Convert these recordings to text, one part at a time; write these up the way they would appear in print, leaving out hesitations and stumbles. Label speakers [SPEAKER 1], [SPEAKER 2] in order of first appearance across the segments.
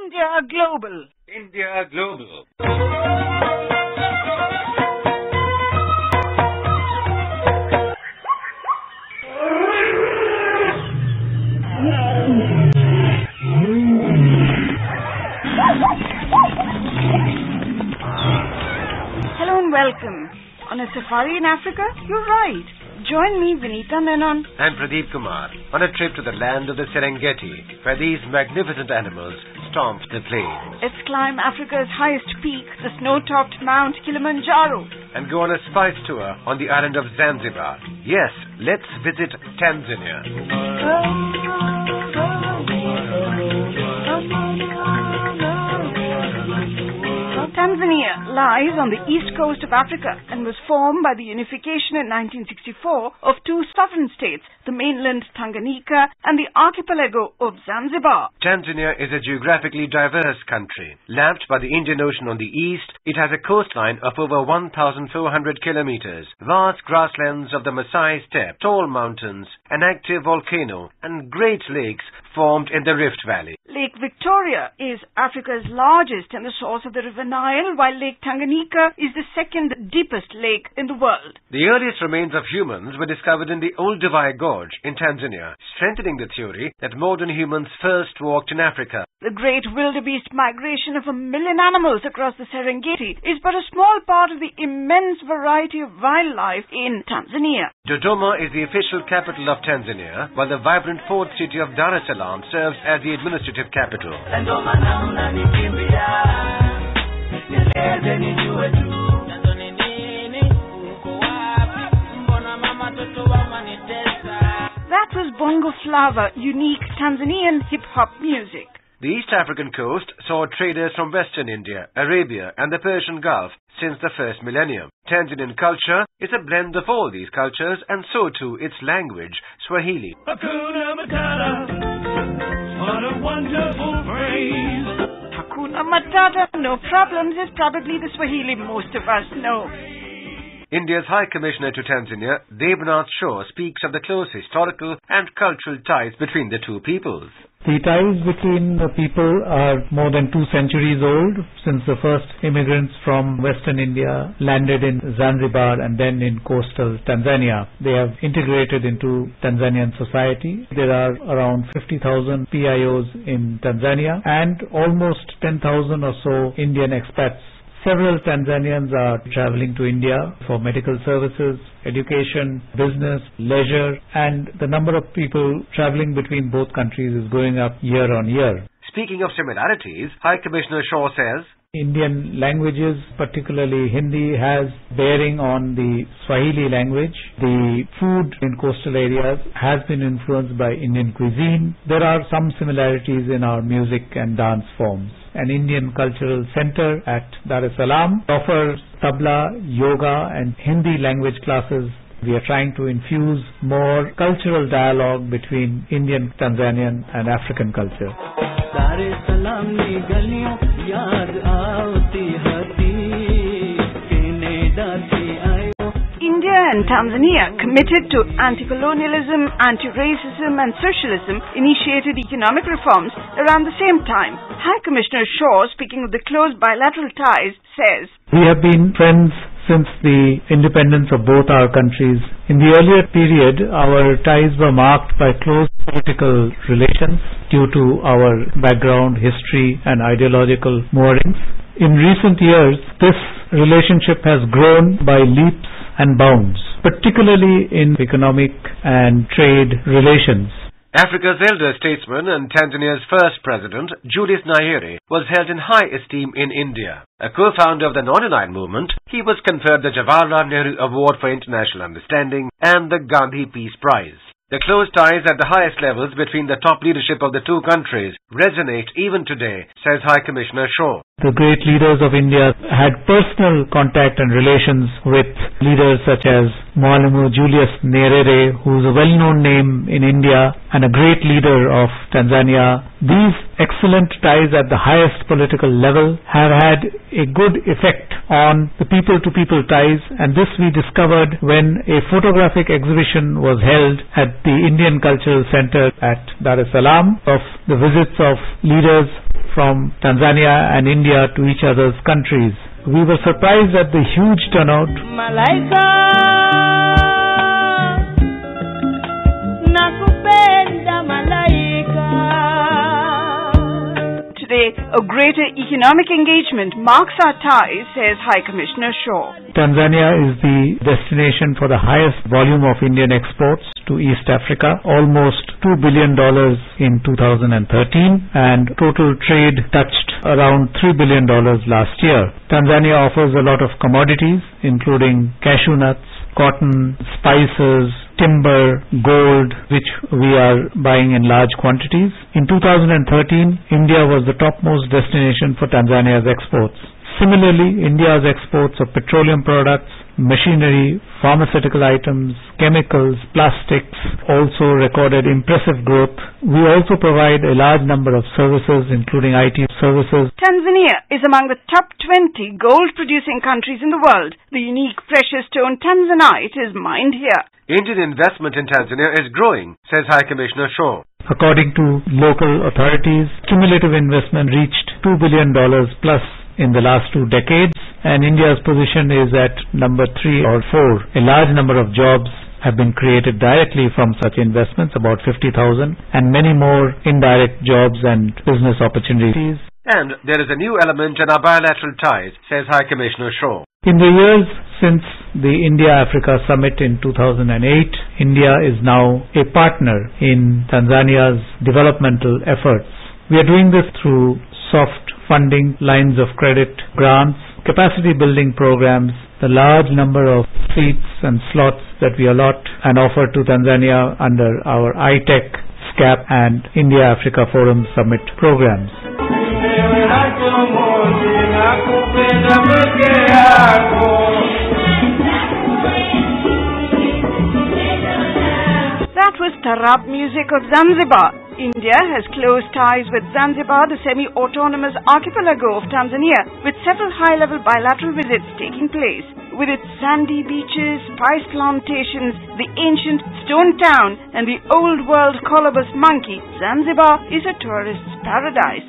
[SPEAKER 1] India Global.
[SPEAKER 2] India Global.
[SPEAKER 1] Hello and welcome. On a safari in Africa? You're right. Join me, Vinita Menon,
[SPEAKER 2] and Pradeep Kumar on a trip to the land of the Serengeti, where these magnificent animals stomp the plains.
[SPEAKER 1] Let's climb Africa's highest peak, the snow-topped Mount Kilimanjaro.
[SPEAKER 2] And go on a spice tour on the island of Zanzibar. Yes, let's visit Tanzania.
[SPEAKER 1] Tanzania lies on the east coast of Africa and was formed by the unification in 1964 of two sovereign states, the mainland Tanganyika and the archipelago of Zanzibar.
[SPEAKER 2] Tanzania is a geographically diverse country. Lapped by the Indian Ocean on the east, it has a coastline of over 1,400 kilometers, vast grasslands of the Maasai Steppe, tall mountains, an active volcano, and great lakes formed in the Rift Valley.
[SPEAKER 1] Lake Victoria is Africa's largest and the source of the River Nile, while Lake Tanganyika is the second deepest lake in the world.
[SPEAKER 2] The earliest remains of humans were discovered in the Olduvai Gorge in Tanzania, strengthening the theory that modern humans first walked in Africa.
[SPEAKER 1] The great wildebeest migration of 1 million animals across the Serengeti is but a small part of the immense variety of wildlife in Tanzania.
[SPEAKER 2] Dodoma is the official capital of Tanzania, while the vibrant port city of Dar es Salaam serves as the administrative capital.
[SPEAKER 1] That was Bongo Flava, unique Tanzanian hip-hop music.
[SPEAKER 2] The East African coast saw traders from Western India, Arabia and the Persian Gulf since the first millennium. Tanzanian culture is a blend of all these cultures, and so too its language, Swahili.
[SPEAKER 3] Hakuna Matata, what a wonderful phrase.
[SPEAKER 1] Hakuna Matata, no problems, is probably the Swahili most of us know.
[SPEAKER 2] India's High Commissioner to Tanzania, Devnath Shaw, speaks of the close historical and cultural ties between the two peoples.
[SPEAKER 4] The ties between the people are more than 2 centuries old, since the first immigrants from Western India landed in Zanzibar and then in coastal Tanzania. They have integrated into Tanzanian society. There are around 50,000 PIOs in Tanzania and almost 10,000 or so Indian expats. Several Tanzanians are traveling to India for medical services, education, business, leisure, and the number of people traveling between both countries is going up year on year.
[SPEAKER 2] Speaking of similarities, High Commissioner Shaw says,
[SPEAKER 4] Indian languages, particularly Hindi, has bearing on the Swahili language. The food in coastal areas has been influenced by Indian cuisine. There are some similarities in our music and dance forms. An Indian cultural center at Dar es Salaam offers tabla, yoga and Hindi language classes. We are trying to infuse more cultural dialogue between Indian, Tanzanian and African culture. Dar es Salaam ni galiyon yaad aati hati Canada se aayo.
[SPEAKER 1] India and Tanzania, committed to anti-colonialism, anti-racism and socialism, initiated economic reforms around the same time. High Commissioner Shaw, speaking of the close bilateral ties, says,
[SPEAKER 4] We have been friends since the independence of both our countries. In the earlier period, our ties were marked by close political relations due to our background, history and ideological moorings. In recent years, this relationship has grown by leaps and bounds, particularly in economic and trade relations.
[SPEAKER 2] Africa's elder statesman and Tanzania's first president, Julius Nyerere, was held in high esteem in India. A co-founder of the non-aligned movement, he was conferred the Jawaharlal Nehru Award for International Understanding and the Gandhi Peace Prize. The close ties at the highest levels between the top leadership of the two countries resonate even today, says High Commissioner Shaw.
[SPEAKER 4] The great leaders of India had personal contact and relations with leaders such as Mwalimu Julius Nyerere, who is a well-known name in India and a great leader of Tanzania. These excellent ties at the highest political level have had a good effect on the people-to-people ties, and this we discovered when a photographic exhibition was held at the Indian Cultural Center at Dar es Salaam of the visits of leaders from Tanzania and India to each other's countries. We were surprised at the huge turnout.
[SPEAKER 5] Malaika, nakupenda malaika.
[SPEAKER 1] Today, a greater economic engagement marks our ties, says High Commissioner Shaw.
[SPEAKER 4] Tanzania is the destination for the highest volume of Indian exports to East Africa, almost $2 billion in 2013, and total trade touched around $3 billion last year. Tanzania offers a lot of commodities, including cashew nuts, cotton, spices, timber, gold, which we are buying in large quantities. In 2013, India was the topmost destination for Tanzania's exports. Similarly, India's exports of petroleum products, machinery, pharmaceutical items, chemicals, plastics also recorded impressive growth. We also provide a large number of services, including IT services.
[SPEAKER 1] Tanzania is among the top 20 gold-producing countries in the world. The unique precious stone Tanzanite is mined here.
[SPEAKER 2] Indian investment in Tanzania is growing, says High Commissioner Shaw.
[SPEAKER 4] According to local authorities, cumulative investment reached $2 billion plus in the last 2 decades, and India's position is at number 3 or 4. A large number of jobs have been created directly from such investments, about 50,000, and many more indirect jobs and business opportunities.
[SPEAKER 2] And there is a new element in our bilateral ties, says High Commissioner Shaw.
[SPEAKER 4] In the years since the India-Africa Summit in 2008, India is now a partner in Tanzania's developmental efforts. We are doing this through soft funding, lines of credit, grants, capacity building programs, the large number of seats and slots that we allot and offer to Tanzania under our ITEC, SCAP and India-Africa Forum Summit programs.
[SPEAKER 1] That was Tarab music of Zanzibar. India has close ties with Zanzibar, the semi-autonomous archipelago of Tanzania, with several high-level bilateral visits taking place. With its sandy beaches, spice plantations, the ancient stone town, and the old-world colobus monkey, Zanzibar is a tourist's paradise.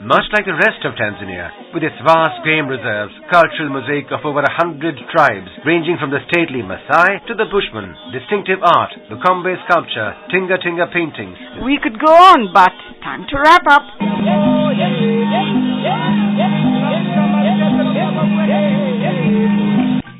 [SPEAKER 2] Much like the rest of Tanzania, with its vast game reserves, cultural mosaic of over 100 tribes, ranging from the stately Maasai to the Bushman, distinctive art, the Kombe sculpture, Tinga paintings.
[SPEAKER 1] We could go on, but time to wrap up.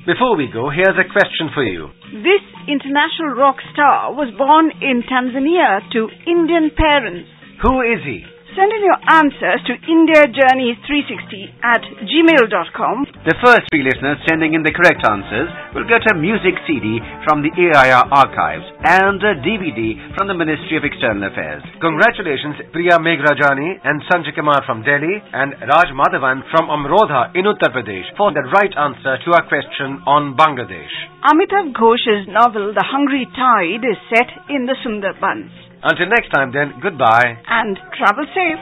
[SPEAKER 2] Before we go, here's a question for you.
[SPEAKER 1] This international rock star was born in Tanzania to Indian parents.
[SPEAKER 2] Who is he?
[SPEAKER 1] Send in your answers to indiajourneys360@gmail.com.
[SPEAKER 6] The first 3 listeners sending in the correct answers will get a music CD from the AIR archives and a DVD from the Ministry of External Affairs.
[SPEAKER 2] Congratulations Priya Meghrajani and Sanjay Kumar from Delhi and Raj Madhavan from Amrodha in Uttar Pradesh for the right answer to our question on Bangladesh.
[SPEAKER 1] Amitav Ghosh's novel The Hungry Tide is set in the Sundarbans.
[SPEAKER 2] Until next time then, goodbye.
[SPEAKER 1] And travel safe.